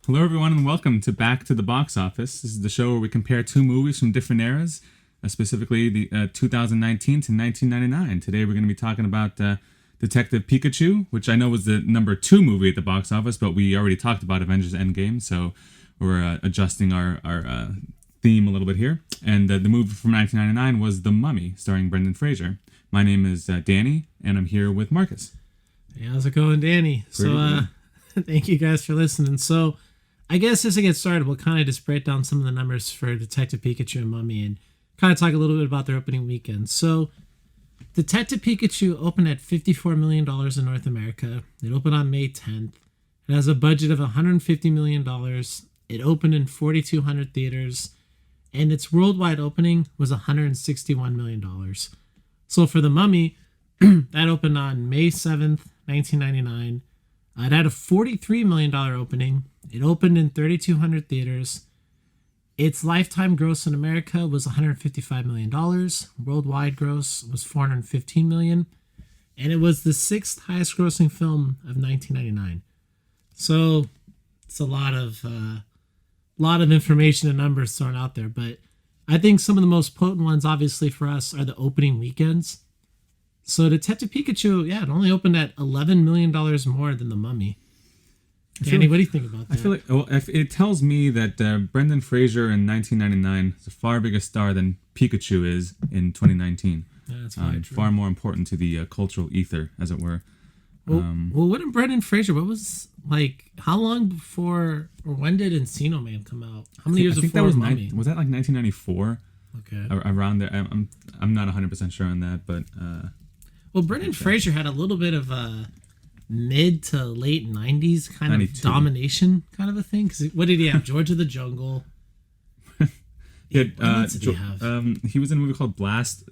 Hello, everyone, and welcome to Back to the Box Office. This is the show where we compare two movies from different eras, specifically the 2019 to 1999. Today, we're going to be talking about Detective Pikachu, which I know was the number 2 movie at the box office, but we already talked about Avengers Endgame, so we're adjusting our theme a little bit here. And the movie from 1999 was The Mummy, starring Brendan Fraser. My name is Danny, and I'm here with Marcus. Hey, how's it going, Danny? Thank you guys for listening. So, I guess as I get started, we'll kind of just break down some of the numbers for Detective Pikachu and Mummy and kind of talk a little bit about their opening weekend. So, Detective Pikachu opened at $54 million in North America. It opened on May 10th. It has a budget of $150 million. It opened in 4,200 theaters. And its worldwide opening was $161 million. So for The Mummy, that opened on May 7th, 1999. It had a $43 million opening. It opened in 3,200 theaters. Its lifetime gross in America was $155 million. Worldwide gross was $415 million. And it was the 6th highest grossing film of 1999. So it's a lot of information and numbers thrown out there. But I think some of the most potent ones, obviously, for us are the opening weekends. So Detective Pikachu, it only opened at $11 million more than The Mummy. Danny, what do you think about that? I feel like it tells me that Brendan Fraser in 1999 is a far bigger star than Pikachu is in 2019. That's very true. Far more important to the cultural ether, as it were. Well, what in Brendan Fraser? What was how long before or when did Encino Man come out? How many years before was Mummy? Was that like 1994? Okay, around there. I'm not 100% sure on that, but well, Brendan Fraser had a little bit of a mid to late 90s kind 92. Of domination kind of a thing. Because what did he have? George of the Jungle. He was in a movie called Blast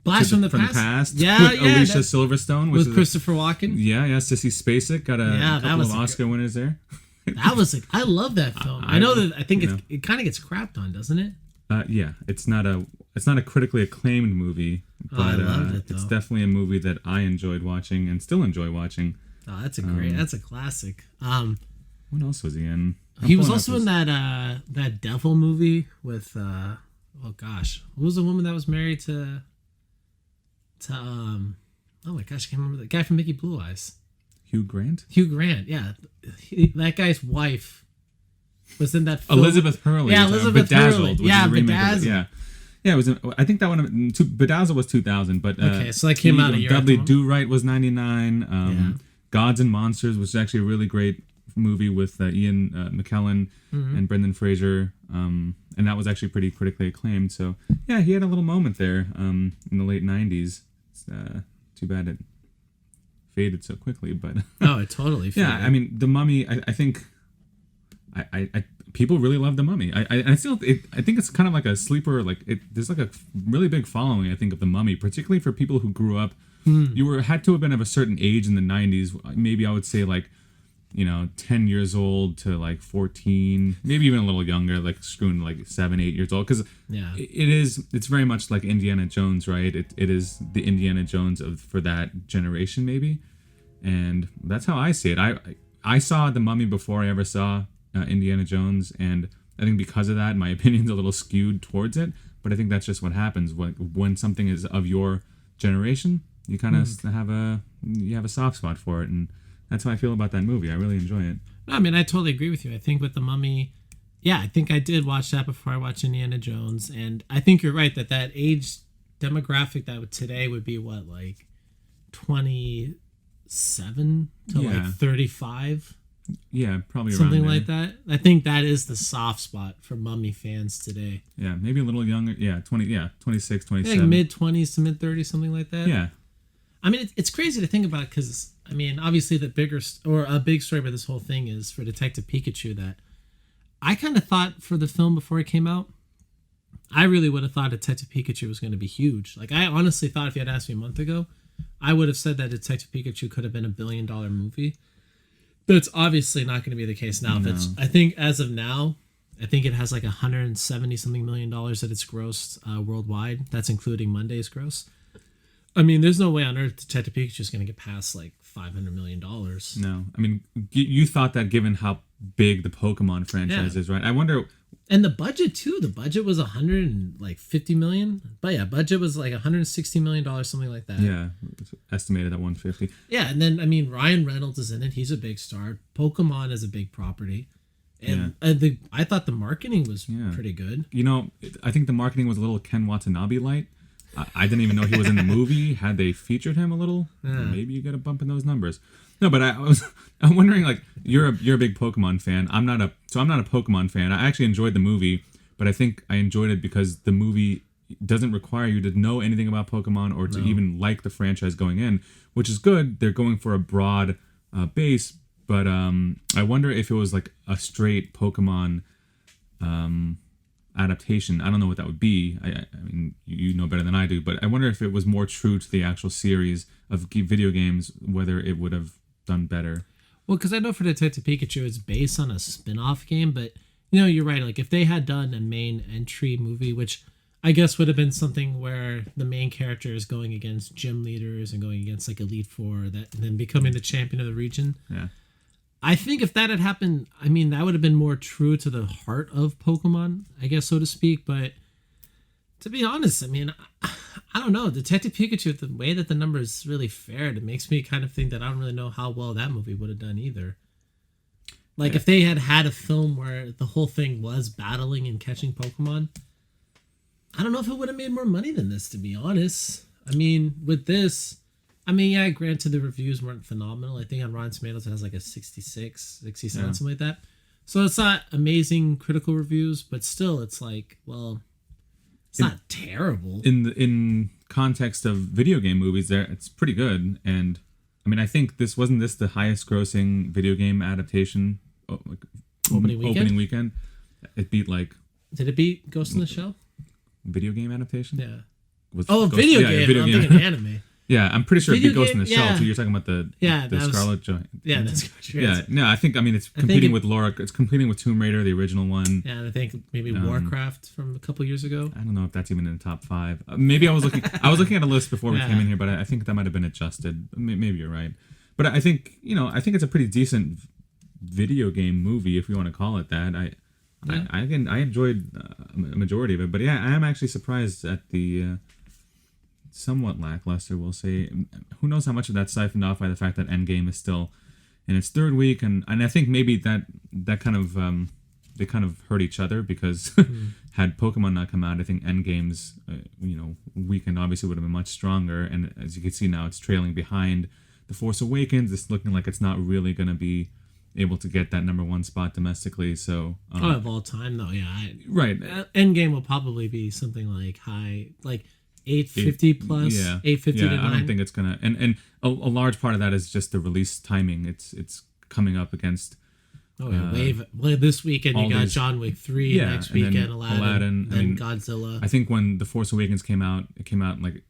from the Past. Yeah, with Alicia Silverstone, with Christopher Walken. Yeah, Sissy Spacek got a couple of Oscar winners there. I love that film. I know that. I think it kind of gets crapped on, doesn't it? Yeah, it's not a critically acclaimed movie, but I loved it, it's definitely a movie that I enjoyed watching and still enjoy watching. Oh, that's that's a classic. What else was he in? He was also in that Devil movie with what was the woman that was married to oh my gosh, I can't remember the guy from Mickey Blue Eyes. Hugh Grant, yeah. That guy's wife was in that film. Elizabeth Hurley. Yeah, Elizabeth Hurley. Yeah, Bedazzled. Yeah, it was. I think that one. Bedazzled was 2000, but okay, so that came out a year. Dudley Do-Right was 99. Gods and Monsters was actually a really great movie with Ian McKellen and Brendan Fraser, and that was actually pretty critically acclaimed. So yeah, he had a little moment there in the late 90s. It's too bad it faded so quickly, but it totally faded. Yeah, I mean, The Mummy. I think I people really love The Mummy. I think it's kind of like a sleeper. There's like a really big following, I think, of The Mummy, particularly for people who grew up. You had to have been of a certain age in the 90s. Maybe I would say 10 years old to 14, maybe even a little younger, screwing 7, 8 years old. Because it's very much like Indiana Jones, right? It is the Indiana Jones for that generation, maybe. And that's how I see it. I saw The Mummy before I ever saw Indiana Jones, and I think because of that, my opinion's a little skewed towards it. But I think that's just what happens when something is of your generation. You kind of have a soft spot for it, and that's how I feel about that movie. I really enjoy it. No, I mean, I totally agree with you. I think with The Mummy, I think I did watch that before I watched Indiana Jones, and I think you're right that age demographic that today would be 27 to 35. Yeah, probably something around like that. I think that is the soft spot for Mummy fans today. Yeah, maybe a little younger. Yeah, 26, 27. Mid 20s to mid 30s, something like that. Yeah. I mean, it's crazy to think about because, I mean, obviously a big story about this whole thing is for Detective Pikachu that I kind of thought for the film before it came out, I really would have thought Detective Pikachu was going to be huge. I honestly thought if you had asked me a month ago, I would have said that Detective Pikachu could have been $1 billion movie. But it's obviously not going to be the case now. No. I think as of now, I think it has $170 something million that it's grossed worldwide. That's including Monday's gross. I mean, there's no way on earth Detective Pikachu is going to get past $500 million. No, I mean, you thought that given how big the Pokemon franchise is, right? I wonder. And the budget too. The budget was 150 million. But yeah, budget was like 160 million dollars, something like that. Yeah, it's estimated at 150. Yeah, and then I mean Ryan Reynolds is in it. He's a big star. Pokemon is a big property. And I thought the marketing was pretty good. You know, I think the marketing was a little Ken Watanabe light. I didn't even know he was in the movie. Had they featured him a little, maybe you get a bump in those numbers. No, but I'm wondering, like, you're a big Pokemon fan. I'm not a Pokemon fan. I actually enjoyed the movie, but I think I enjoyed it because the movie doesn't require you to know anything about Pokemon or to even like the franchise going in, which is good. They're going for a broad base, but I wonder if it was like a straight Pokemon adaptation. I don't know what that would be. I mean, you know better than I do, but I wonder if it was more true to the actual series of video games, whether it would have done better. Well, because I know for Detective Pikachu, it's based on a spin-off game, but you know, you're right. Like if they had done a main entry movie, which I guess would have been something where the main character is going against gym leaders and going against like Elite Four, and then becoming the champion of the region. Yeah. I think if that had happened, I mean, that would have been more true to the heart of Pokemon, I guess, so to speak. But to be honest, I mean, I don't know. Detective Pikachu, the way that the numbers really fared, it makes me kind of think that I don't really know how well that movie would have done either. Like, if they had had a film where the whole thing was battling and catching Pokemon, I don't know if it would have made more money than this, to be honest. I mean, with this, I mean, yeah, granted the reviews weren't phenomenal. I think on Rotten Tomatoes it has like a 67, something like that. So it's not amazing critical reviews, but still it's like, well, it's not terrible. In context of video game movies, it's pretty good. And I mean, I think this the highest grossing video game adaptation opening weekend. It beat like... Did it beat Ghost in the Shell? Video game adaptation? Yeah. Video game. I'm thinking anime. Yeah, I'm pretty sure it beat Ghost in the Shell too. You're talking about the Scarlet Giant. Yeah, that's Scarlet. Yeah, no, I think it's competing with Laura. It's competing with Tomb Raider, the original one. Yeah, and I think maybe Warcraft from a couple years ago. I don't know if that's even in the top 5. Maybe I was looking at a list before we came in here, but I think that might have been adjusted. Maybe you're right. But I think it's a pretty decent video game movie, if you want to call it that. I enjoyed a majority of it, but yeah, I am actually surprised at the somewhat lackluster, we'll say. Who knows how much of that's siphoned off by the fact that Endgame is still in its 3rd week, and I think maybe that kind of they kind of hurt each other because had Pokemon not come out, I think Endgame's weekend obviously would have been much stronger, and as you can see now, it's trailing behind The Force Awakens. It's looking like it's not really going to be able to get that number 1 spot domestically. So of all time though, yeah, right. Endgame will probably be something like high, like 850 plus, 850 to 9. I don't think it's gonna. And a large part of that is just the release timing. It's coming up against. Wave this weekend. You got John Wick 3 next weekend. Aladdin, and Godzilla. I think when The Force Awakens came out, it came out like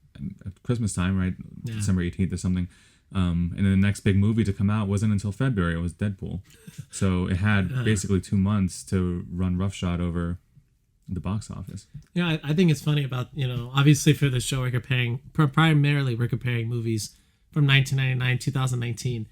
at Christmas time, right? Yeah. December 18th or something. And then the next big movie to come out wasn't until February. It was Deadpool. So it had basically 2 months to run roughshod over the box office. Yeah, I think it's funny about, obviously for the show primarily we're comparing movies from 1999, 2019.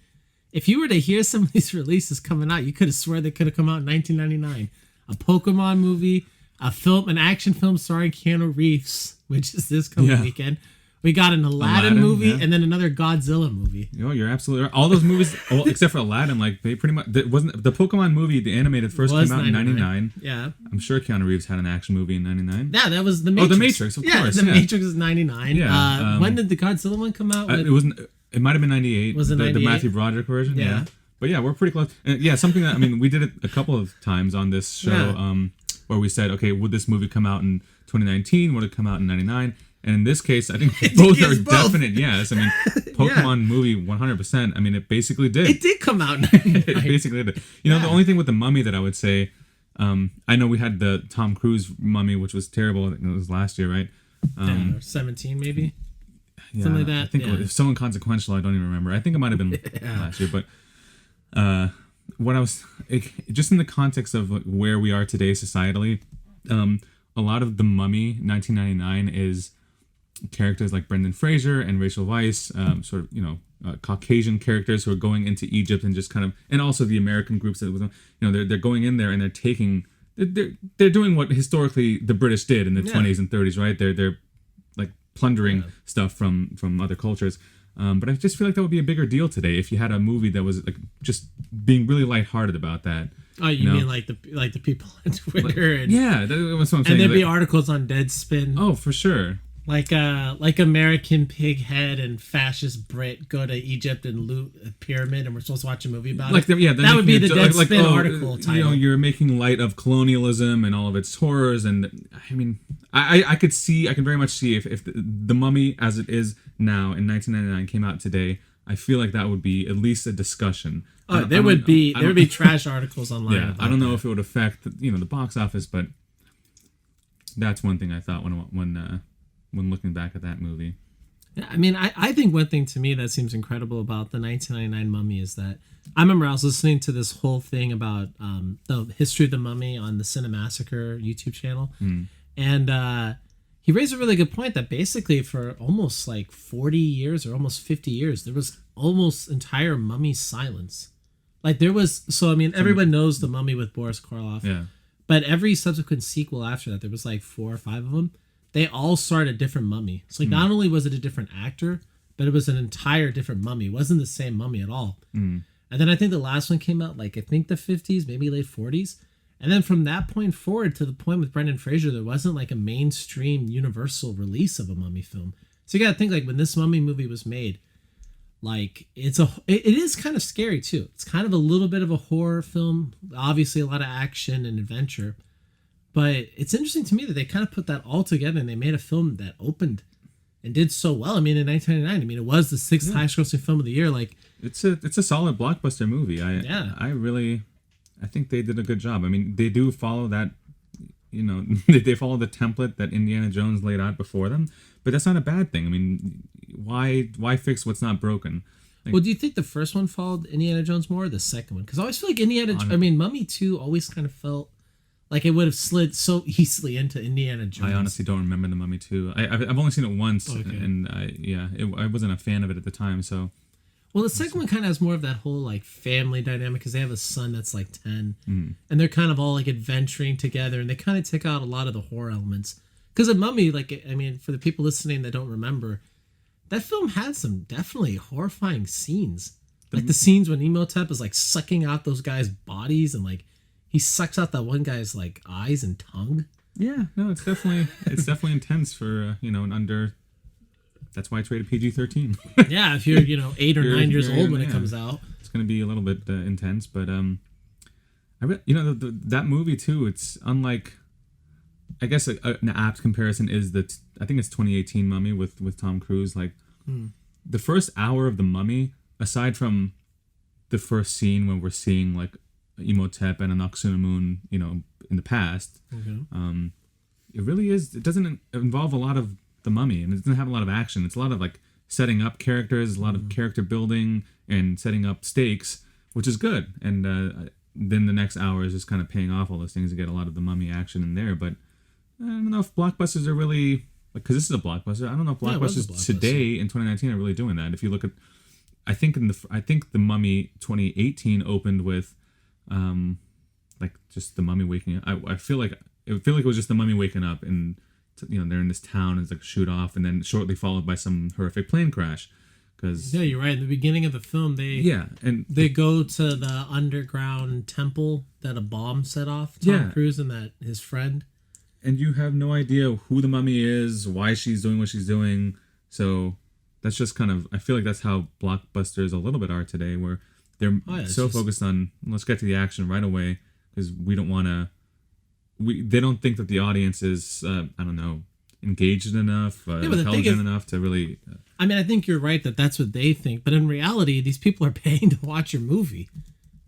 If you were to hear some of these releases coming out, you could have sworn they could have come out in 1999. A Pokemon movie, an action film starring Keanu Reeves, which is this coming weekend. We got an Aladdin movie and then another Godzilla movie. You're absolutely right. All those movies, except for Aladdin, like they pretty much wasn't the Pokemon movie. The animated first came out in 99. Yeah, I'm sure Keanu Reeves had an action movie in 99. Yeah, that was the Matrix. Oh, the Matrix, of course. The Matrix is 99. Yeah. When did the Godzilla one come out? It wasn't. It might have been 98. Was it 98? The Matthew Broderick version? Yeah. But yeah, we're pretty close. And something that we did it a couple of times on this show, where we said, okay, would this movie come out in 2019? Would it come out in 99? And in this case, I think both are definite yes. Pokemon movie 100%. It basically did. It did come out. It basically did. The only thing with the Mummy that I would say, I know we had the Tom Cruise Mummy, which was terrible. I think it was last year, right? 17 maybe. Yeah, something like that. I think it was so inconsequential. I don't even remember. I think it might have been last year, but what I was just in the context of where we are today societally, a lot of the Mummy 1999 is characters like Brendan Fraser and Rachel Weisz, sort of Caucasian characters who are going into Egypt and just kind of, and also the American groups that was, they're going in there and they're taking, they're doing what historically the British did in the 20s and 30s, right? They're like plundering stuff from other cultures. But I just feel like that would be a bigger deal today if you had a movie that was like just being really lighthearted about that. Oh, you mean like the people on Twitter? Yeah, that's what I'm saying. And there'd be articles on Deadspin. Oh, for sure. Like American pighead and fascist Brit go to Egypt and loot a pyramid, and we're supposed to watch a movie about it. That would be the Deadspin article title. You're making light of colonialism and all of its horrors, and I mean, I can very much see if the Mummy as it is now in 1999 came out today, I feel like that would be at least a discussion. Oh, there would be trash articles online. Yeah, I don't know if it would affect the box office, but that's one thing I thought when looking back at that movie. Yeah, I mean, I think one thing to me that seems incredible about the 1999 Mummy is that I remember I was listening to this whole thing about the history of the Mummy on the Cinemassacre YouTube channel, and he raised a really good point that basically for almost like 40 years or almost 50 years there was almost entire Mummy silence. Like there was, so I mean, everyone knows the Mummy with Boris Karloff, yeah, but every subsequent sequel after that, there was like 4 or 5 of them. They all starred a different mummy. So like not only was it a different actor, but it was an entire different mummy. It wasn't the same mummy at all. And then I think the last one came out like I think the 50s, maybe late 40s. And then from that point forward to the point with Brendan Fraser, there wasn't like a mainstream universal release of a mummy film. So you got to think like when this Mummy movie was made, like it is kind of scary too. It's kind of a little bit of a horror film, obviously a lot of action and adventure. But it's interesting to me that they kind of put that all together and they made a film that opened and did so well. I mean, in 1999, I mean, it was the 6th highest grossing film of the year. Like, it's a solid blockbuster movie. I think they did a good job. I mean, they do follow that, they follow the template that Indiana Jones laid out before them, but that's not a bad thing. I mean, why fix what's not broken? Well, do you think the first one followed Indiana Jones more or the second one? Because I always feel like Mummy 2 always kind of felt like it would have slid so easily into Indiana Jones. I honestly don't remember the Mummy 2. I've only seen it once, and I wasn't a fan of it at the time. So, well, the second one kind of has more of that whole like family dynamic because they have a son that's like 10, and they're kind of all like adventuring together, and they kind of take out a lot of the horror elements. Because a Mummy, like I mean, for the people listening that don't remember, that film had some definitely horrifying scenes, like the scenes when Imhotep is like sucking out those guys' bodies and like. He sucks out that one guy's like eyes and tongue. Yeah, no, it's definitely intense for an under. That's why it's rated PG-13. Yeah, if you're 8 or 9 years old when it comes out, it's going to be a little bit intense. But that movie too. It's unlike, I guess an apt comparison is that I think it's 2018 Mummy with Tom Cruise. Like the first hour of the Mummy, aside from the first scene when we're seeing like Imhotep and Anck-su-namun, in the past. It really is. It doesn't involve a lot of the Mummy, and it doesn't have a lot of action. It's a lot of like setting up characters, a lot of character building, and setting up stakes, which is good. And then the next hour is just kind of paying off all those things to get a lot of the Mummy action in there. But I don't know if blockbusters are really because this is a blockbuster. I don't know if blockbusters today in 2019 are really doing that. If you look at, I think the Mummy 2018 opened with. Like just the Mummy waking up. I feel like it was just the Mummy waking up, and they're in this town. It's like a shoot off, and then shortly followed by some horrific plane crash. Because you're right. In the beginning of the film, they go to the underground temple that a bomb set off. Tom Cruise and his friend. And you have no idea who the Mummy is, why she's doing what she's doing. So that's just kind of. I feel like that's how blockbusters a little bit are today, where. They're focused on let's get to the action right away because we don't want to. They don't think that the audience is engaged enough, intelligent enough to really. I mean, I think you're right that's what they think, but in reality, these people are paying to watch your movie.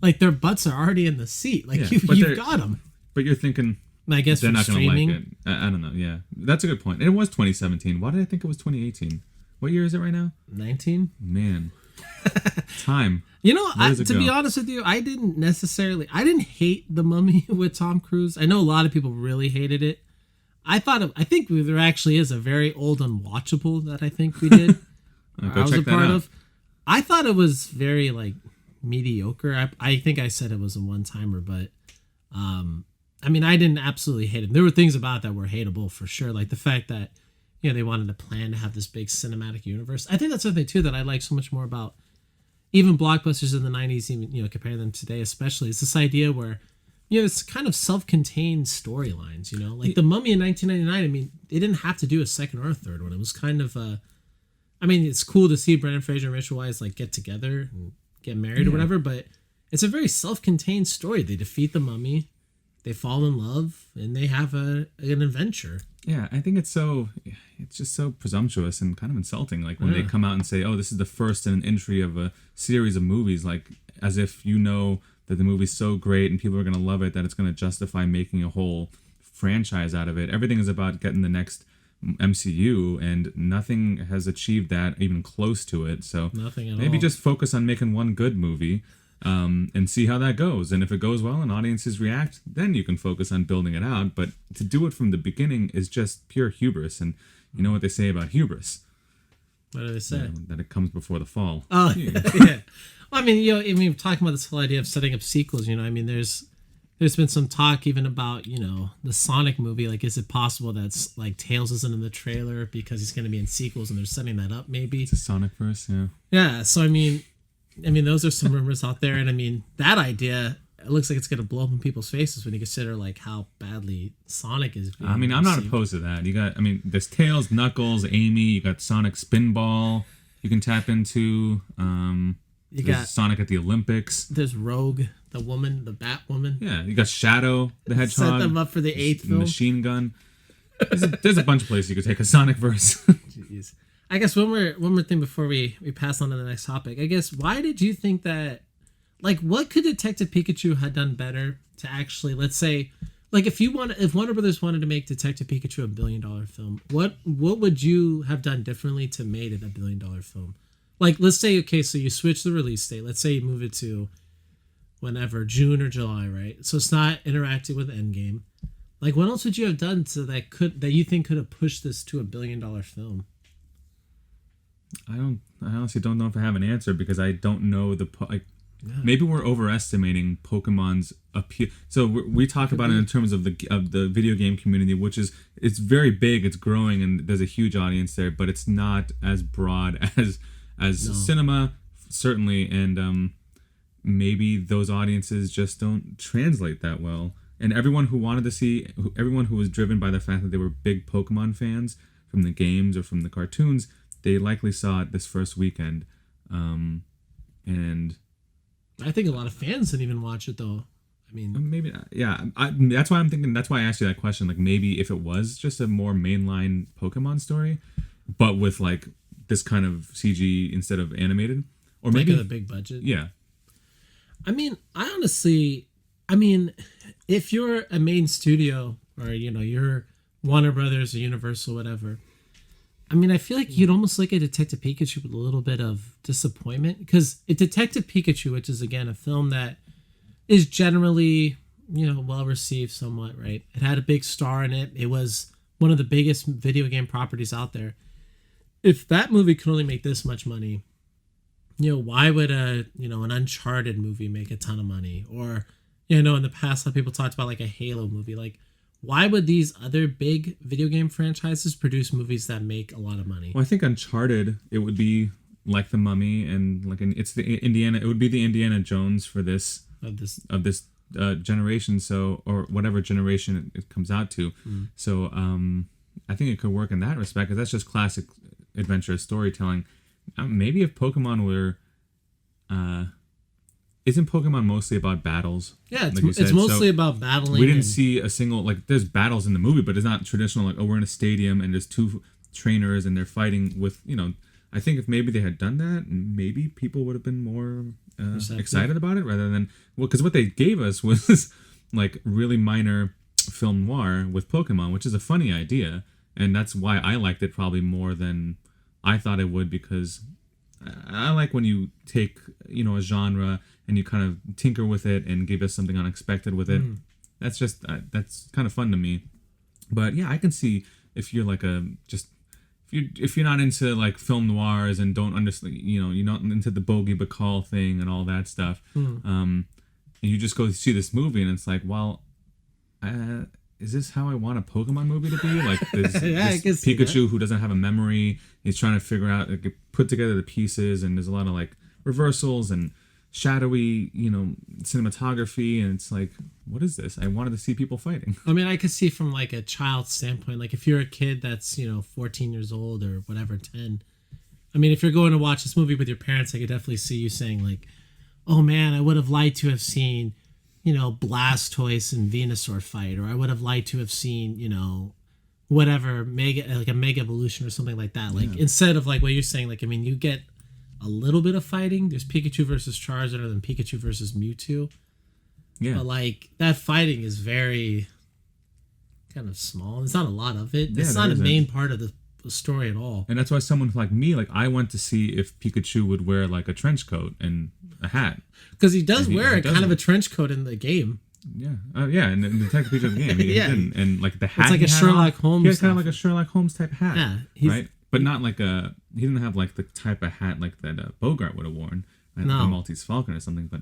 Like their butts are already in the seat. Like you've got them. But you're thinking. I guess they're not going to like it. I don't know. Yeah, that's a good point. And it was 2017. Why did I think it was 2018? What year is it right now? 19. Man. Time. To be honest with you, I didn't hate The Mummy with Tom Cruise. I know a lot of people really hated it. I think there actually is a very old unwatchable that I think we did. Go I was check a that part out. of. I thought it was very like mediocre. I think I said it was a one timer, but I mean, I didn't absolutely hate it. There were things about it that were hateable for sure, like the fact that they wanted to plan to have this big cinematic universe. I think that's something too that I like so much more about even blockbusters in the '90s, even comparing them to today, especially, is this idea where it's kind of self-contained storylines. Like The Mummy in 1999. I mean, they didn't have to do a second or a third one. It was kind of I mean, it's cool to see Brendan Fraser and Rachel Weisz like get together and get married or whatever, but it's a very self-contained story. They defeat the mummy, they fall in love, and they have an adventure. Yeah, I think it's just so presumptuous and kind of insulting. Like when they come out and say, "Oh, this is the first in an entry of a series of movies," like as if that the movie's so great and people are going to love it that it's going to justify making a whole franchise out of it. Everything is about getting the next MCU, and nothing has achieved that even close to it. So Nothing at maybe all. just focus on making one good movie. And see how that goes. And if it goes well and audiences react, then you can focus on building it out. But to do it from the beginning is just pure hubris. And you know what they say about hubris? What do they say? That it comes before the fall. Oh, yeah. Well, I mean, talking about this whole idea of setting up sequels, I mean, there's been some talk even about, the Sonic movie. Like, is it possible that's like Tails isn't in the trailer because he's going to be in sequels and they're setting that up maybe? It's a Sonic verse, yeah. Yeah, so I mean, those are some rumors out there, and I mean, that idea, it looks like it's going to blow up in people's faces when you consider like how badly Sonic is being I mean, I'm not received. opposed to that. There's Tails, Knuckles, Amy, you got Sonic Spinball you can tap into. There's got Sonic at the Olympics. There's Rogue, the woman, the Batwoman. Yeah, you got Shadow, the Hedgehog. Set them up for the 8th film. Machine Gun. There's a bunch of places you could take a Sonic verse. Jeez. I guess one more thing before we pass on to the next topic. I guess, why did you think that, like, what could Detective Pikachu have done better to actually, let's say, like, if Warner Brothers wanted to make Detective Pikachu a $1 billion film, what would you have done differently to made it a $1 billion film? Like, let's say, okay, so you switch the release date. Let's say you move it to whenever, June or July, right? So it's not interacting with Endgame. Like, what else would you have done that you think could have pushed this to a $1 billion film? I honestly don't know if I have an answer because I don't know maybe we're overestimating Pokemon's appeal. So we talk about it in terms of the video game community, which it's very big, it's growing, and there's a huge audience there, but it's not as broad as cinema, certainly, and maybe those audiences just don't translate that well. And everyone who was driven by the fact that they were big Pokemon fans from the games or from the cartoons, they likely saw it this first weekend. And I think a lot of fans didn't even watch it, though. I mean, maybe not. Yeah. That's why I'm thinking. That's why I asked you that question. Like, maybe if it was just a more mainline Pokemon story, but with like this kind of CG instead of animated, or maybe like a big budget. Yeah. I mean, if you're a main studio or you're Warner Brothers or Universal, whatever. I mean, I feel like you'd almost look at Detective Pikachu with a little bit of disappointment, because Detective Pikachu, which is again a film that is generally well received somewhat, right? It had a big star in it. It was one of the biggest video game properties out there. If that movie could only make this much money, why would an Uncharted movie make a ton of money? Or in the past, people talked about like a Halo movie. Like, why would these other big video game franchises produce movies that make a lot of money? Well, I think Uncharted, it would be like The Mummy, and like it would be the Indiana Jones for this generation, so, or whatever generation it comes out to. So I think it could work in that respect, because that's just classic adventure storytelling. Maybe if Pokemon were isn't Pokemon mostly about battles? Yeah, it's mostly about battling. We didn't see a single, like, there's battles in the movie, but it's not traditional, like, oh, we're in a stadium and there's two trainers and they're fighting with, I think if maybe they had done that, maybe people would have been more excited about it, rather than, because what they gave us was like really minor film noir with Pokemon, which is a funny idea, and that's why I liked it probably more than I thought it would, because I like when you take a genre and you kind of tinker with it and give us something unexpected with it. That's kind of fun to me. But yeah, I can see if you're like a just if you're not into like film noirs and don't understand, you're not into the Bogey Bacall thing and all that stuff, and you just go see this movie and it's like, well, is this how I want a Pokemon movie to be? Like this, Yeah, I this can see Pikachu who doesn't have a memory, he's trying to figure out, like, put together the pieces, and there's a lot of like reversals and shadowy, cinematography, and it's like, what is this? I wanted to see people fighting. I mean, I could see from like a child standpoint, like if you're a kid that's 14 years old or whatever, 10. I mean, if you're going to watch this movie with your parents, I could definitely see you saying like, "Oh man, I would have liked to have seen, Blastoise and Venusaur fight, or I would have liked to have seen, whatever like a Mega Evolution or something like that." Like instead of like what you're saying, like I mean, you get a little bit of fighting. There's Pikachu versus Charizard, and then Pikachu versus Mewtwo. Yeah. But like that fighting is very kind of small. There's not a lot of it. It's not a main part of the story at all. And that's why someone like me, like I went to see if Pikachu would wear like a trench coat and a hat. Because he does wear kind of a trench coat in the game. Yeah, yeah, in the Detective Pikachu game, he didn't. And like the hat, it's like a Sherlock Holmes. He has kind of like a Sherlock Holmes type hat, yeah, right? But not like he didn't have like the type of hat like that Bogart would have worn, like a Maltese Falcon or something. But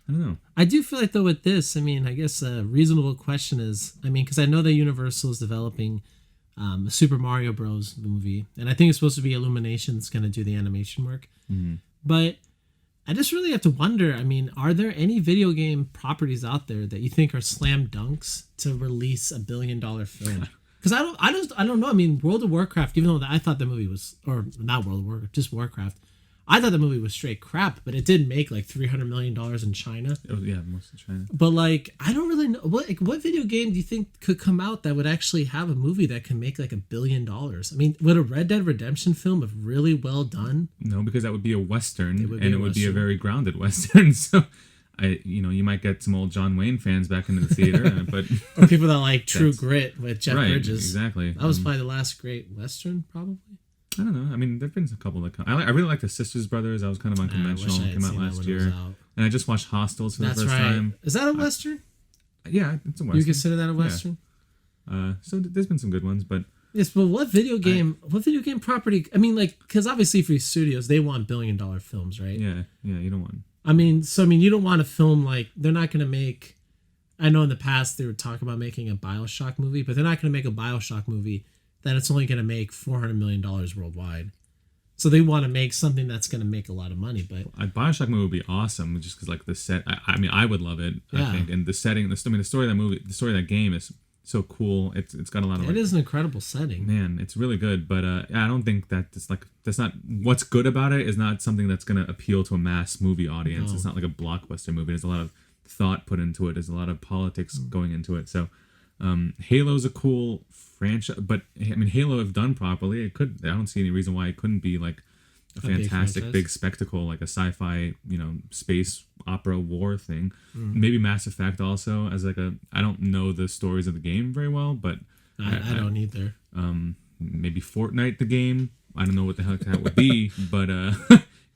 I don't know. I do feel like though with this, I mean, I guess a reasonable question is, I mean, because I know that Universal is developing a Super Mario Bros. Movie, and I think it's supposed to be Illumination that's going to do the animation work. Mm-hmm. But I just really have to wonder, I mean, are there any video game properties out there that you think are slam dunks to release $1 billion film? Because I don't know. I mean, World of Warcraft, even though I thought the movie was, or not World of Warcraft, just Warcraft, I thought the movie was straight crap, but it did make like $300 million in China. Oh, yeah, mostly China. But like, I don't really know what video game do you think could come out that would actually have a movie that can make like $1 billion? I mean, would a Red Dead Redemption film have really well done? No, because that would be a Western, and it would be a very grounded Western. So, you might get some old John Wayne fans back into the theater, but or people that like True Grit with Jeff Bridges. Exactly. That was probably the last great Western, probably. I don't know. I mean, there've been a couple that I really like the Sisters Brothers. That was kind of unconventional. Came out last year, and I just watched Hostels for the first time. Is that a Western? Yeah, it's a Western. You consider that a Western? Yeah. So there's been some good ones, but yes. But what video game property? I mean, like, because obviously for studios, they want $1 billion films, right? Yeah. You don't want. I mean, you don't want a film like they're not going to make. I know in the past they would talk about making a BioShock movie, but they're not going to make a BioShock movie that it's only going to make $400 million worldwide. So they want to make something that's going to make a lot of money. But a BioShock movie would be awesome, just because like the set. I mean, I would love it. Yeah. I think, and the setting. The story of that movie, the story of that game is so cool. It's got a lot of. It is an incredible setting. Man, it's really good. But I don't think that's not what's good about it. Is not something that's going to appeal to a mass movie audience. No. It's not like a blockbuster movie. There's a lot of thought put into it. There's a lot of politics going into it. So. Halo's a cool franchise, but I mean, Halo, if done properly, it could. I don't see any reason why it couldn't be like a fantastic big spectacle, like a sci-fi, space opera war thing. Maybe Mass Effect also as like a. I don't know the stories of the game very well, but I don't either. Maybe Fortnite the game. I don't know what the heck that would be, but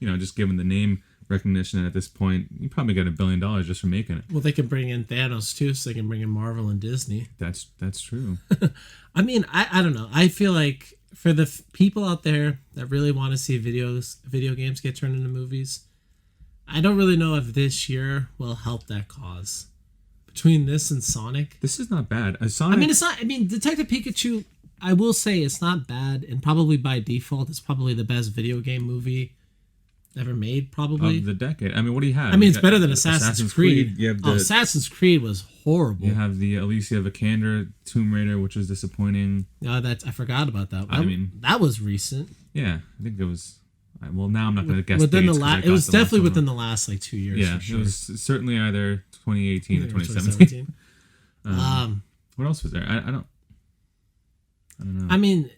just given the name recognition at this point, you probably get $1 billion just for making it. Well, they can bring in Thanos too, so they can bring in Marvel and Disney. That's true. I mean, I don't know. I feel like for the people out there that really want to see video games get turned into movies, I don't really know if this year will help that cause. Between this and Sonic, this is not bad. Sonic. I mean, it's not. I mean, Detective Pikachu. I will say it's not bad, and probably by default, it's probably the best video game movie ever made, probably of the decade. I mean, what do you have? I mean, it's better than Assassin's Creed. You have Assassin's Creed was horrible. You have the Alicia Vikander Tomb Raider, which was disappointing. I forgot about that. I mean, that was recent. Yeah, I think it was. Well, now I'm not going to guess. Within it was definitely within the last like 2 years. Yeah, sure. It was certainly either 2018 or 2017. What else was there? I don't know. I mean,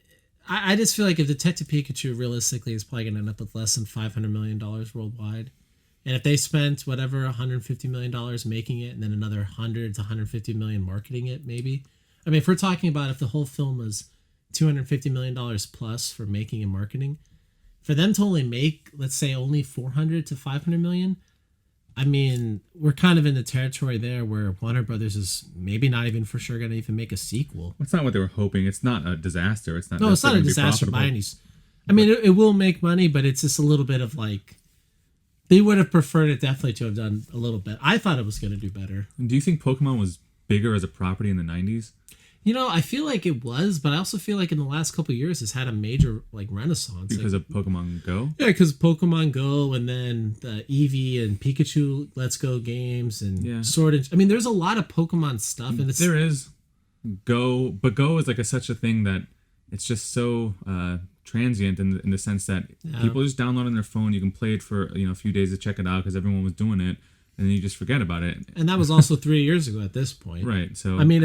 I just feel like if Detective Pikachu realistically is probably going to end up with less than $500 million worldwide. And if they spent whatever $150 million making it and then another 100 to 150 million marketing it, maybe. I mean, if we're talking about if the whole film was $250 million plus for making and marketing, for them to only make, let's say, only 400 to 500 million, I mean, we're kind of in the territory there where Warner Brothers is maybe not even for sure going to even make a sequel. It's not what they were hoping. It's not a disaster. It's not. No, it's not a necessarily gonna be disaster by profitable. any. I mean, it will make money, but it's just a little bit of like they would have preferred it definitely to have done a little bit. I thought it was going to do better. Do you think Pokemon was bigger as a property in the 90s? You know, I feel like it was, but I also feel like in the last couple of years, it's had a major like renaissance Because of Pokemon Go? yeah, because Pokemon Go and then the Eevee and Pikachu Let's Go games and Yeah. Sword and I mean, there's a lot of Pokemon stuff, and it's There is Go, but Go is like such a thing that it's just so transient in the sense that people just download it on their phone. You can play it for a few days to check it out because everyone was doing it, and then you just forget about it. and that was also 3 years ago at this point. Right. So I mean,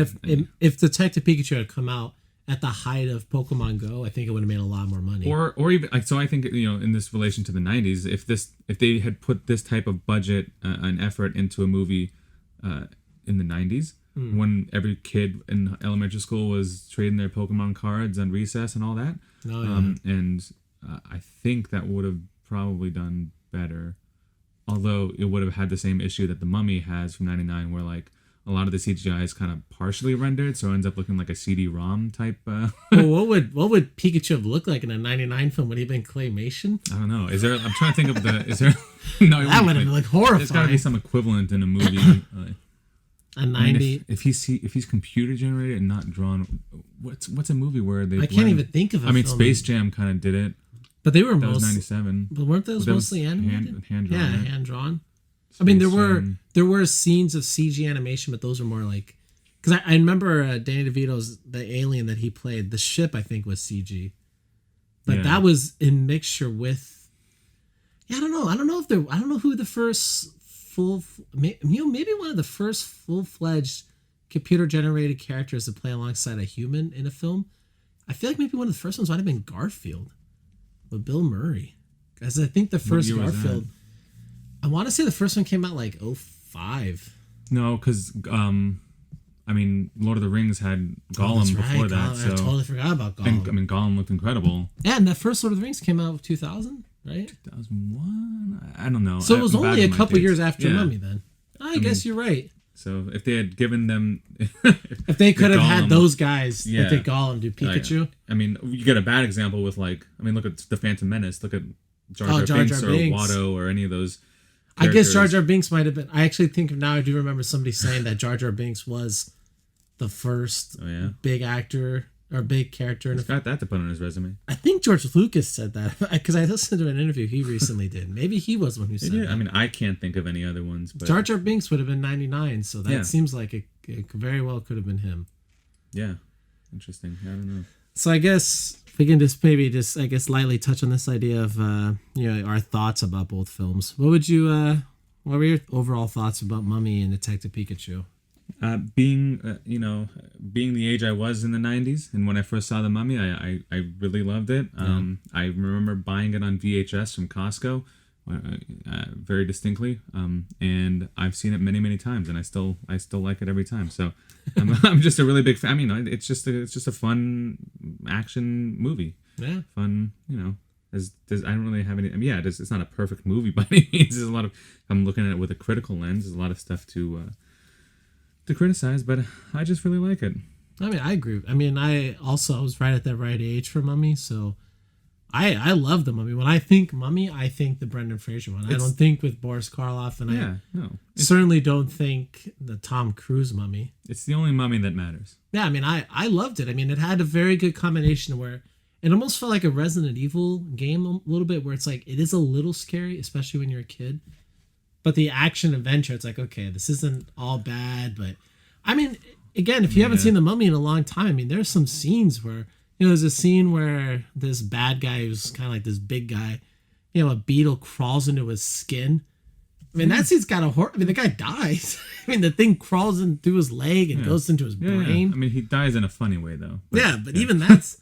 if Detective Pikachu had come out at the height of Pokemon Go, I think it would have made a lot more money. or even like, so I think in this relation to the 90s, if they had put this type of budget and effort into a movie in the 90s when every kid in elementary school was trading their Pokemon cards on recess and all that, Oh, yeah. and I think that would have probably done better, although it would have had the same issue that the Mummy has from 99 where like a lot of the CGI is kind of partially rendered, so it ends up looking like a CD-ROM type. Well, what would Pikachu have looked like in a '99 film? Would he have been claymation? I don't know. Is there? I'm trying to think of the. Is there? No, That would have been like horrifying. There's got to be some equivalent in a movie. A I mean, 90. if he's computer generated and not drawn, what's a movie where they? I can't even think of. I mean, film. Space Jam kind of did it. But they were That was mostly. '97. But weren't those That was mostly animated? hand drawn. Yeah, right? hand drawn. I mean, Jam. there were scenes of CG animation, but those were more like because I remember Danny DeVito's the alien that he played. The ship I think was CG, but Yeah. that was in mixture with. Yeah, I don't know. I don't know who the first maybe one of the first full-fledged computer generated characters to play alongside a human in a film. I feel like maybe one of the first ones might have been Garfield with Bill Murray, because I think the first year was that? Garfield. I want to say the first one came out like 05. No, because I mean, Lord of the Rings had Gollum That's before right, that. Gollum. So I totally forgot about Gollum. and I mean, Gollum looked incredible. Yeah, and that first Lord of the Rings came out in 2000, right? 2001. I don't know. So it was I'm bad only a with my couple dates. years after Yeah. Mummy then. I guess you're right. So if they had given them, If they could have had Gollum- those guys Yeah. that did Gollum do Oh, yeah. Pikachu. I mean, you get a bad example with like, I mean, look at the Phantom Menace. Look at Jar Jar, Jar Binks Jar or Binks. Watto or any of those. I guess Jar characters. Jar Binks might have been. I actually think now I do remember somebody saying that Jar Jar Binks was the first Oh yeah, big actor or big character in a he's got that to put on his resume. I think George Lucas said that because I listened to an interview he recently did. Maybe he was one who said Yeah, that. I mean, I can't think of any other ones. But Jar Jar Binks would have been 99, so that Yeah. seems like it very well could have been him. yeah, interesting. I don't know. So I guess we can just I guess lightly touch on this idea of our thoughts about both films. What were your overall thoughts about Mummy and Detective Pikachu? Being the age I was in the 90s and when I first saw The Mummy, I really loved it. I remember buying it on VHS from Costco very distinctly, and I've seen it many times, and I still like it every time. So I'm just a really big fan. I mean, it's just a fun action movie. Yeah. Fun, I don't really have any. I mean, yeah, it's not a perfect movie by any means. There's a lot of. I'm looking at it with a critical lens. There's a lot of stuff to criticize, but I just really like it. I mean, I agree. I mean, I was right at that right age for Mummy, so I love the Mummy. When I think Mummy, I think the Brendan Fraser one. I don't think with Boris Karloff, and Yeah, no, I certainly don't think the Tom Cruise Mummy. it's the only Mummy that matters. Yeah, I mean, I loved it. I mean, it had a very good combination where it almost felt like a Resident Evil game a little bit, where it's like it is a little scary, especially when you're a kid. But the action adventure, it's like, okay, this isn't all bad. But I mean, again, if you haven't seen The Mummy in a long time, I mean, there's some scenes where, there's a scene where this bad guy who's kind of like this big guy, a beetle crawls into his skin. I mean, that scene's got I mean, the guy dies. I mean, the thing crawls in through his leg and goes into his brain. I mean, he dies in a funny way though. But even that's.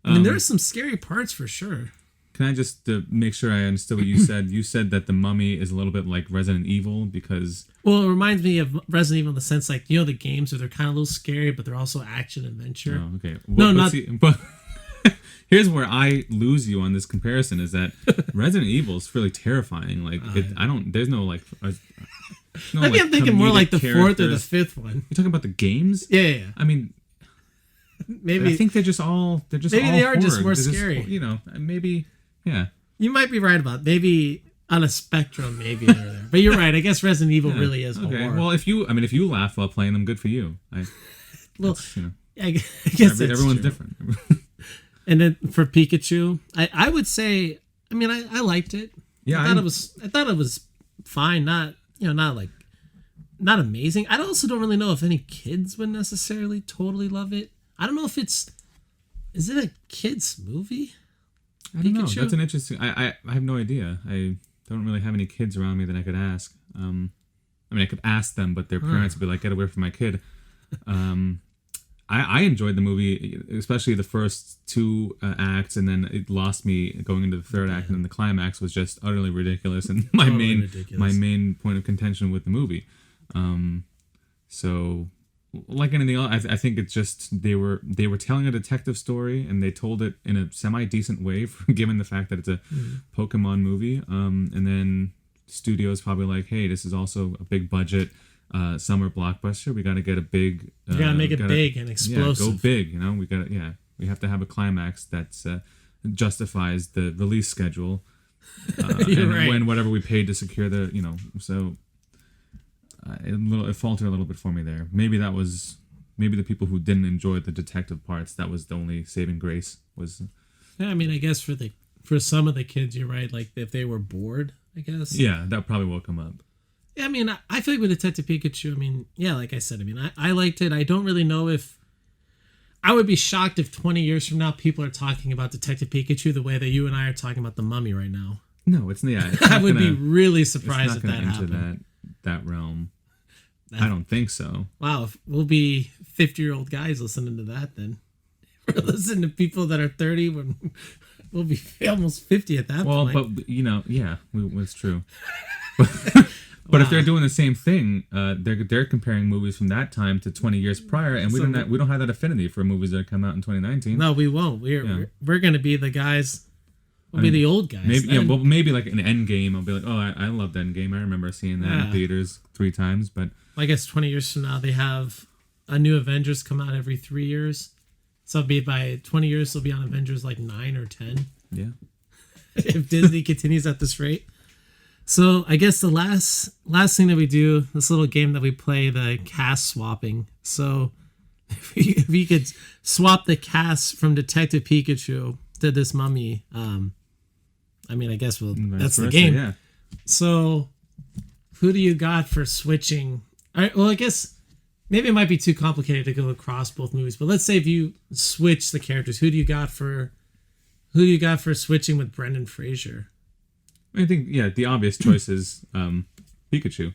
I mean, there's some scary parts for sure. Can I just make sure I understood what you said? You said that The Mummy is a little bit like Resident Evil because... Well, it reminds me of Resident Evil in the sense the games where they're kind of a little scary, but they're also action adventure. Oh, okay. No, not... here's where I lose you on this comparison is that Resident Evil is really terrifying. Like there's no like. No, Maybe I'm thinking more like the fourth or the fifth one. You're talking about the games? Yeah. I mean, maybe I think they're just all maybe they are horror. just more They're scary. Just, maybe yeah. You might be right about maybe on a spectrum, maybe there. But you're right. I guess Resident Evil really is horror. Well, if you laugh while playing them, good for you. I guess everyone's true. different. And then for Pikachu, I would say, I mean, I liked it. Yeah, I thought it was fine. Not amazing. I also don't really know if any kids would necessarily totally love it. I don't know if is it a kids movie? I don't know. That's an interesting. I have no idea. I don't really have any kids around me that I could ask. I mean, I could ask them, but their parents would be like, "Get away from my kid." I enjoyed the movie, especially the first two acts, and then it lost me going into the third act, and then the climax was just utterly ridiculous, and my main point of contention with the movie. So, like anything else, I think it's just they were telling a detective story, and they told it in a semi decent way, given the fact that it's a Pokemon movie. And then studios probably like, hey, this is also a big budget. Summer blockbuster. We got to get a big. You gotta make it big and explosive. Yeah, go big. We have to have a climax that justifies the release schedule. You're right. When whatever we paid to secure the, so it faltered a little bit for me there. Maybe the people who didn't enjoy the detective parts, that was the only saving grace. Was. Yeah, I mean, I guess for some of the kids, you're right. Like if they were bored, I guess. Yeah, that probably will come up. Yeah, I mean, I feel like with Detective Pikachu, I mean, yeah, like I said, I mean, I liked it. I don't really know if... I would be shocked if 20 years from now people are talking about Detective Pikachu the way that you and I are talking about The Mummy right now. No, it's not. I would be really surprised if that happened. That realm. I don't think so. Wow, we'll be 50-year-old guys listening to that then. We're listening to people that are 30 when we'll be almost 50 at that point. Well, but, it's true. But if they're doing the same thing, they're comparing movies from that time to 20 years prior, and we don't have that affinity for movies that come out in 2019. No, we won't. We're going to be the guys. We'll be the old guys. Maybe like an Endgame. I'll be like, oh, I loved Endgame. I remember seeing that in theaters 3 times. But I guess 20 years from now, they have a new Avengers come out every 3 years. So it'll be by 20 years, they'll be on Avengers like 9 or 10. Yeah. If Disney continues at this rate. So I guess the last thing that we do, this little game that we play, the cast swapping. So if you could swap the cast from Detective Pikachu to this mummy, I mean, I guess that's the game. Yeah. So who do you got for switching? All right, well, I guess maybe it might be too complicated to go across both movies, but let's say if you switch the characters, who do you got for switching with Brendan Fraser? I think, the obvious choice is Pikachu.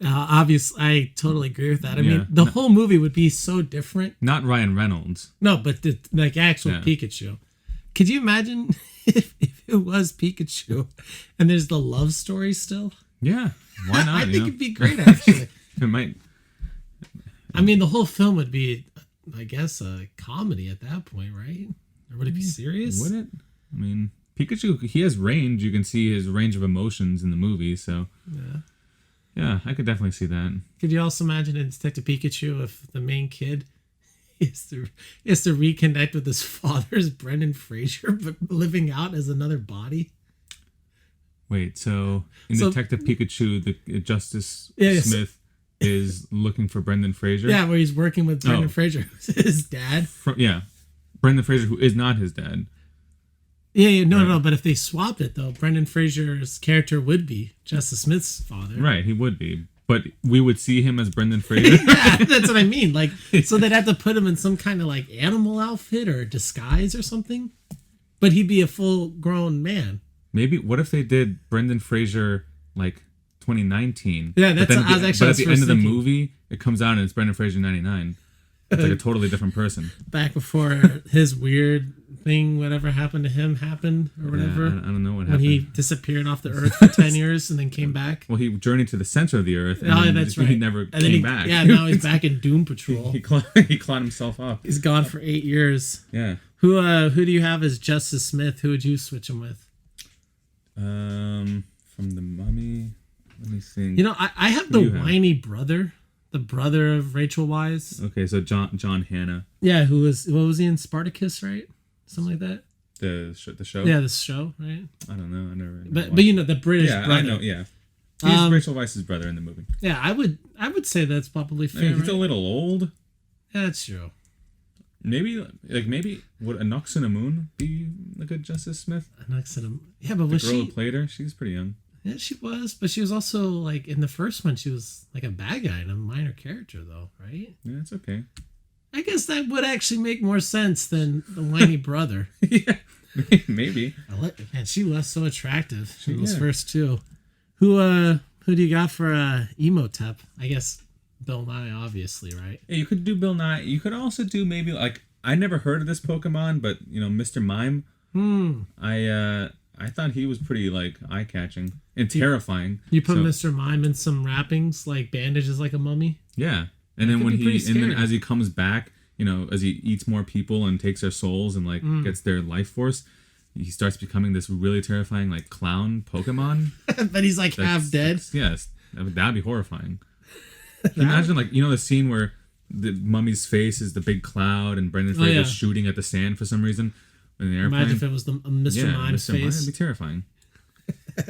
Obvious, I totally agree with that. I mean, the whole movie would be so different. Not Ryan Reynolds. No, but actual Pikachu. Could you imagine if it was Pikachu and there's the love story still? Yeah, why not? I think it'd be great, actually. It might. I mean, the whole film would be, I guess, a comedy at that point, right? Or would it be serious? Would it? I mean... Pikachu, he has range. You can see his range of emotions in the movie, so... Yeah, I could definitely see that. Could you also imagine in Detective Pikachu if the main kid is to reconnect with his father's Brendan Fraser, but living out as another body? Wait, so Detective Pikachu, the Justice Smith is looking for Brendan Fraser? Yeah, where he's working with Brendan Fraser, his dad. Brendan Fraser, who is not his dad. No, but if they swapped it, though, Brendan Fraser's character would be Justice Smith's father. Right, he would be. But we would see him as Brendan Fraser? Yeah, that's what I mean. Like, so they'd have to put him in some kind of, like, animal outfit or disguise or something. But he'd be a full-grown man. Maybe, what if they did Brendan Fraser, like, 2019? Yeah, that's what I was actually But at the end of the movie, it comes out and it's Brendan Fraser 99. It's like a totally different person. Back before his weird thing, whatever happened to him happened or whatever. I don't know what when happened. When he disappeared off the earth for 10 years and then came back. Well, he journeyed to the center of the earth and that's right. He never came back. Yeah, now he's back in Doom Patrol. He clawed himself up. He's gone for 8 years. Yeah. Who do you have as Justice Smith? Who would you switch him with? From the Mummy. Let me think. You know, I have the whiny brother, the brother of Rachel Weisz. Okay, so John Hannah. Yeah, what was he in Spartacus, right? Something like that. The show. Yeah, the show, right? I don't know. I never. But you know the British brother. I know. Yeah, he's Rachel Weisz's brother in the movie. Yeah, I would say that's probably fair. He's a little old. Yeah, that's true. Maybe would Anoxinamun be a good Justice Smith? Yeah, but was the girl she? Who played her? She's pretty young. Yeah, she was, but she was also like in the first one. She was like a bad guy and a minor character, though, right? Yeah, it's okay. I guess that would actually make more sense than the whiny brother. Yeah, maybe. Man, she was so attractive in those first two. Who do you got for Emotep? I guess Bill Nye, obviously, right? Yeah, you could do Bill Nye. You could also do maybe I never heard of this Pokemon, but Mr. Mime. I thought he was pretty eye catching and terrifying. You put Mr. Mime in some wrappings, like bandages, like a mummy. Yeah, and then then as he comes back, as he eats more people and takes their souls and gets their life force, he starts becoming this really terrifying clown Pokemon. But he's half dead. Yes, that'd be horrifying. Can you imagine the scene where the mummy's face is the big cloud and Brendan Fraser's shooting at the sand for some reason in the airplane? Imagine if it was the Mr. Mime's face. It'd be terrifying.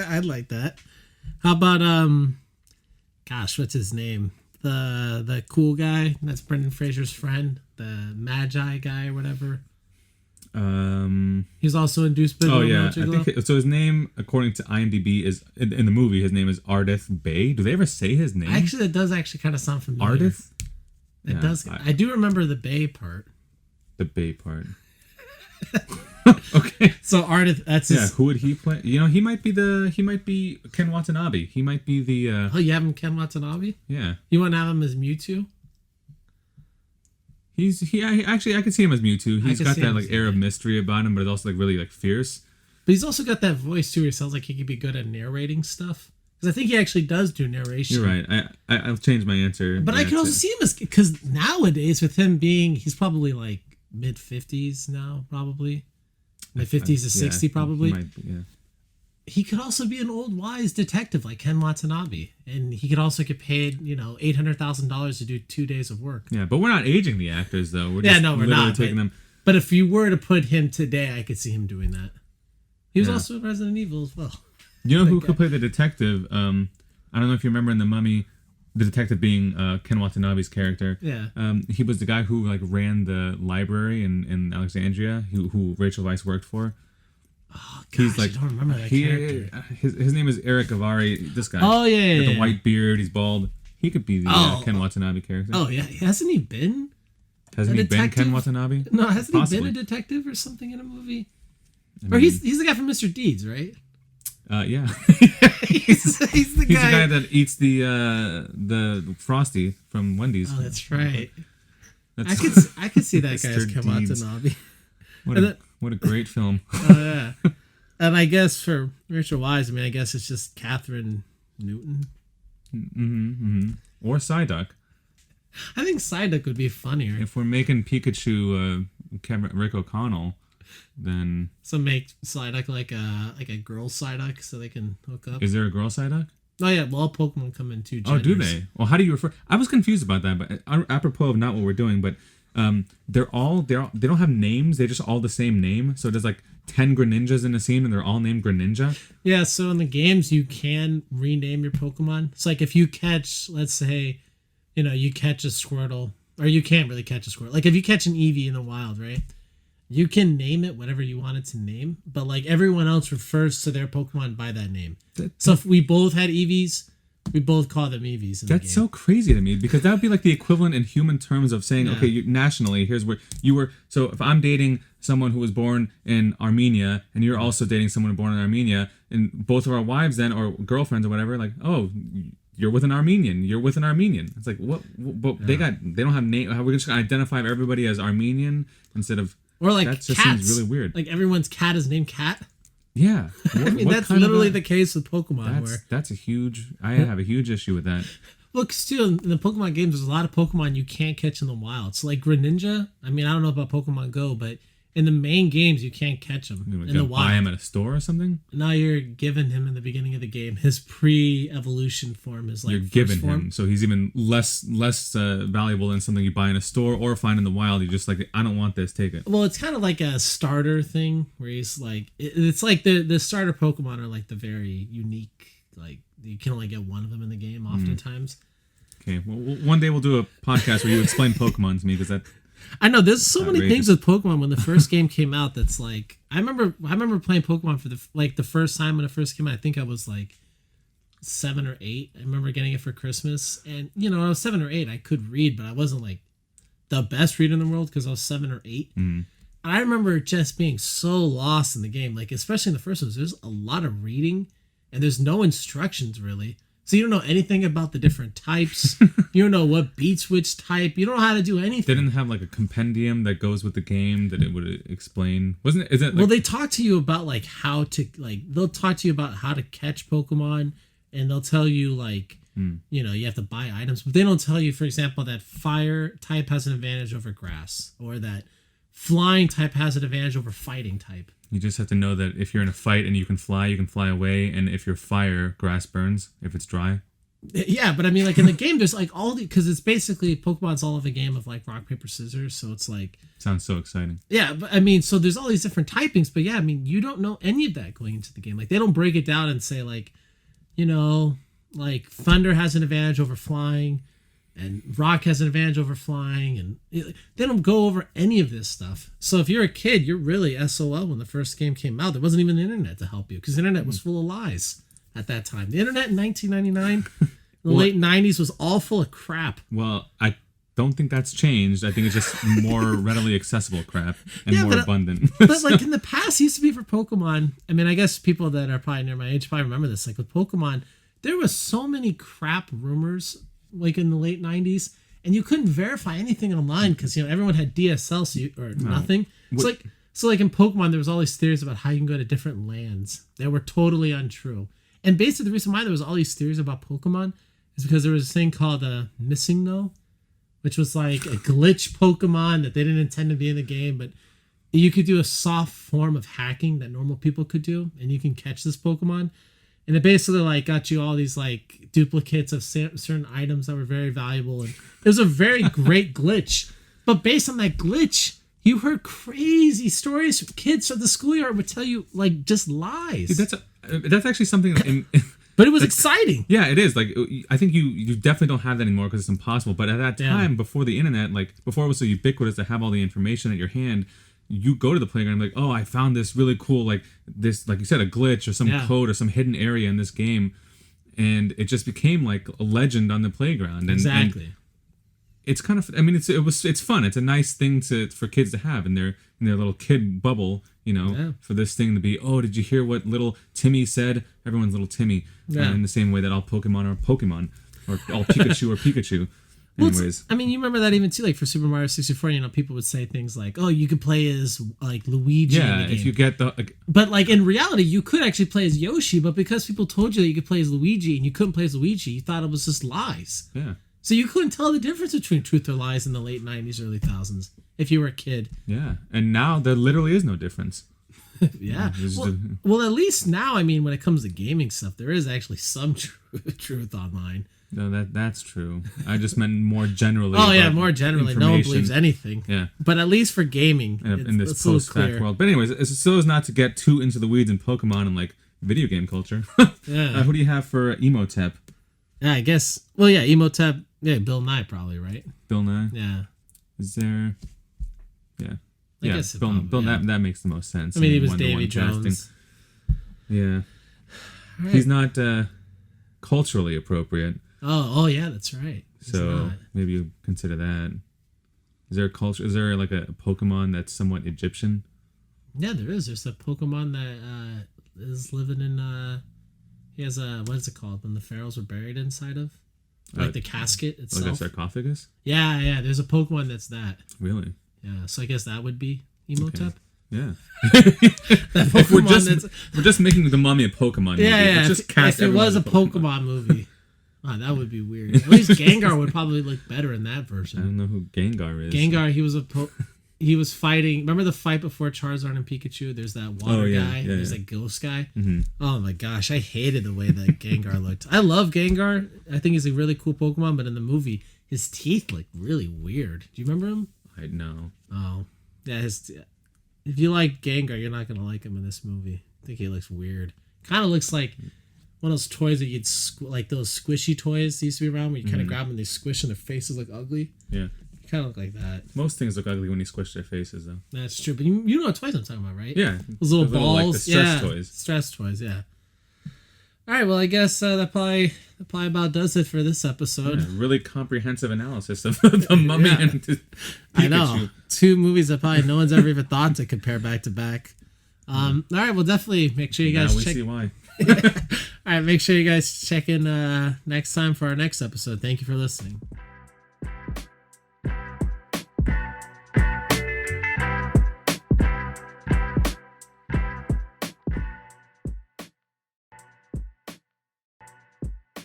I'd like that. How about gosh, what's his name? The cool guy that's Brendan Fraser's friend, the Magi guy or whatever. He's also in Deuce Bidwell. Oh yeah, I think so. His name, according to IMDb, is in the movie. His name is Ardith Bay. Do they ever say his name? Actually, that does actually kind of sound familiar. Ardith. It does. I do remember the Bay part. The Bay part. Okay. So Ardith, that's his. Yeah. Who would he play? He might be Ken Watanabe. He might be the. Oh, you have him Ken Watanabe? Yeah. You want to have him as Mewtwo? I could see him as Mewtwo. He's got that air of mystery about him, but it's also really fierce. But he's also got that voice too. Where he sounds like he could be good at narrating stuff. Because I think he actually does do narration. You're right. I'll change my answer. But I can also see him as, because nowadays with him being, he's probably mid 50s now, probably mid 50s to 60 probably. He might be, yeah. He could also be an old wise detective like Ken Watanabe, and he could also get paid $800,000 to do 2 days of work. Yeah, but we're not aging the actors though. We're not taking them. But if you were to put him today, I could see him doing that. He was also in Resident Evil as well. You know who could play the detective? I don't know if you remember in The Mummy, the detective being Ken Watanabe's character. Yeah. He was the guy who ran the library in Alexandria, who Rachel Weisz worked for. Oh, gosh, I don't remember that character. His name is Eric Avari. This guy. Oh yeah, with the white beard. He's bald. He could be the Ken Watanabe character. Oh yeah, hasn't he been? Hasn't he been Ken Watanabe? No, hasn't he been a detective or something in a movie? Or he's the guy from Mr. Deeds, right? Yeah. he's the guy that eats the Frosty from Wendy's. Oh, that's right. I could see that guy as Ken Watanabe. What a great film. Oh yeah. And I guess for Rachel Weisz, I guess it's just Catherine Newton. Or Psyduck. I think Psyduck would be funnier. If we're making Pikachu Rick O'Connell, then make Psyduck like a girl Psyduck so they can hook up. Is there a girl Psyduck? Oh yeah, well, all Pokemon come in two genders. Oh, do they? Well, how do you refer? I was confused about that, but apropos of not what we're doing, but they don't have names. They're just all the same name. So there's 10 Greninjas in a scene, and they're all named Greninja. Yeah. So in the games, you can rename your Pokemon. It's if you catch, let's say, you catch a Squirtle, or you can't really catch a Squirtle. If you catch an Eevee in the wild, right? You can name it whatever you want it to name, but everyone else refers to their Pokemon by that name. So if we both had Eevees, we both call them Eevees. That's so crazy to me, because that would be the equivalent in human terms of saying, okay, nationally, here's where you were. So if I'm dating someone who was born in Armenia, and you're also dating someone born in Armenia, and both of our wives then, or girlfriends or whatever, oh, you're with an Armenian. You're with an Armenian. It's what? But they don't have name. We're just gonna identify everybody as Armenian instead of. Or that just cats. Seems really weird. Everyone's cat is named Cat. Yeah. That's literally the case with Pokemon. That's a huge. I have a huge issue with that. Well, because too, in the Pokemon games, there's a lot of Pokemon you can't catch in the wild. So Greninja, I don't know about Pokemon Go, but In the main games, you can't catch them. You In the buy wild. him at a store or something. Now you're giving him in the beginning of the game his pre-evolution form, his like You're first giving form. him, so he's even less valuable than something you buy in a store or find in the wild. You're just like, I don't want this, take it. Well, it's kind of like a starter thing where he's like, it's like the starter Pokemon are like the very unique, like you can only get one of them in the game oftentimes. Okay, well, one day we'll do a podcast where you explain Pokemon to me because that. I know there's so many outrageous. things with Pokemon when the first game came out. That's like I remember playing Pokemon for the first time when it first came out. I think I was like 7 or 8. I remember getting it for Christmas, and when I was 7 or 8, I could read, but I wasn't like the best reader in the world because I was 7 or 8. And I remember just being so lost in the game, like especially in the first ones. There's a lot of reading, and there's no instructions really. So you don't know anything about the different types. You don't know what beats which type. You don't know how to do anything. They didn't have like a compendium that goes with the game that it would explain. Wasn't it? Is it like, Well, they talk to you about like how to they'll talk to you about how to catch Pokemon, and they'll tell you like you have to buy items, but they don't tell you, for example, that fire type has an advantage over grass, or that flying type has an advantage over fighting type. you just have to know that if you're in a fight and you can fly away, and if you're fire, grass burns. If it's dry. Yeah, but I mean, like in the game, there's like all the because it's basically Pokemon's all of a game of like rock paper scissors, so it's like Sounds so exciting. yeah, but I mean, so there's all these different typings, but yeah, I mean, you don't know any of that going into the game. Like they don't break it down and say like, like thunder has an advantage over flying, and rock has an advantage over flying, and they don't go over any of this stuff. So if you're a kid, you're really SOL when the first game came out. There wasn't even the internet to help you because the internet was full of lies at that time. The internet in 1999, the late 90s was all full of crap. Well, I don't think that's changed. I think it's just more readily accessible crap and more abundant. But like in the past, it used to be for Pokemon. I mean, I guess people that are probably near my age probably remember this. Like with Pokemon, there was so many crap rumors like in the late 90s, and you couldn't verify anything online because everyone had DSL or nothing. So like in Pokemon, there was all these theories about how you can go to different lands that were totally untrue. And basically, the reason why there was all these theories about Pokemon is because there was a thing called a Missing No, which was like a glitch Pokemon that they didn't intend to be in the game, but you could do a soft form of hacking that normal people could do, and you can catch this Pokemon. And it basically like got you all these like duplicates of certain items that were very valuable, and it was a very great glitch. But based on that glitch, you heard crazy stories from kids from the schoolyard would tell you like just lies. Dude, that's actually something. But it was exciting. Yeah, it is. Like, I think you definitely don't have that anymore because it's impossible. But at that time, before the internet, like before it was so ubiquitous to have all the information at your hand, you go to the playground and be like, oh, I found this really cool, like this, like you said, a glitch or some code or some hidden area in this game, and it just became like a legend on the playground. And, Exactly. And it's kind of, I mean, it's fun. It's a nice thing for kids to have in their little kid bubble, for this thing to be, oh, did you hear what little Timmy said? Everyone's little Timmy, in the same way that all Pokemon are Pokemon, or all Pikachu are Pikachu. Anyways, I mean, you remember that even too, like for Super Mario 64, people would say things like, "Oh, you could play as like Luigi." Yeah, in the game. if you get the. But like in reality, you could actually play as Yoshi, but because people told you that you could play as Luigi and you couldn't play as Luigi, you thought it was just lies. Yeah. So you couldn't tell the difference between truth or lies in the late 90s, early 2000s if you were a kid. Yeah, and now there literally is no difference. Yeah. Well, at least now, I mean, when it comes to gaming stuff, there is actually some truth online. No, that's true. I just meant more generally. Oh yeah, more generally. No one believes anything. Yeah. But at least for gaming, in this post-fact world. But anyways, so as not to get too into the weeds in Pokemon and like video game culture. Yeah. Who do you have for Emotep? Yeah, I guess. Well, yeah, Emotep. Yeah, Bill Nye probably, right? Bill Nye. Yeah. Is there? Yeah. I guess Bill yeah. That makes the most sense. I mean, he was one-to-one Davy casting. Jones. Yeah. Right. He's not culturally appropriate. Oh yeah, that's right. So maybe you consider that. Is there a culture? Is there like a Pokemon that's somewhat Egyptian? Yeah, there is. There's a Pokemon that is living in. He has a, what is it called when the pharaohs were buried inside of, like the casket itself. Like a sarcophagus. Yeah. There's a Pokemon that's that. Really? Yeah. So I guess that would be Emotep. Okay. Yeah. That Pokemon we're just making the Mummy a Pokemon movie. Yeah. If it was a Pokemon movie. Wow, that would be weird. At least Gengar would probably look better in that version. I don't know who Gengar is. Gengar, he he was fighting. Remember the fight before Charizard and Pikachu? There's that water guy. Yeah, there's that ghost guy. Oh my gosh, I hated the way that Gengar looked. I love Gengar. I think he's a really cool Pokemon, but in the movie, his teeth look really weird. Do you remember him? I know. Oh, yeah. If you like Gengar, you're not gonna like him in this movie. I think he looks weird. Kind of looks like one of those toys that you'd like those squishy toys that used to be around where you kind of grab them and they squish and their faces look ugly. Yeah. Kind of look like that. Most things look ugly when you squish their faces, though. That's true, but you know what toys I'm talking about, right? Yeah, those little balls, like the stress toys. Stress toys, yeah. All right, well, I guess that probably about does it for this episode. Yeah, really comprehensive analysis of the Mummy and Pikachu. I know, 2 movies that probably no one's ever even thought to compare back to back. All right, well, definitely make sure you guys check. See why. All right, make sure you guys check in next time for our next episode. Thank you for listening.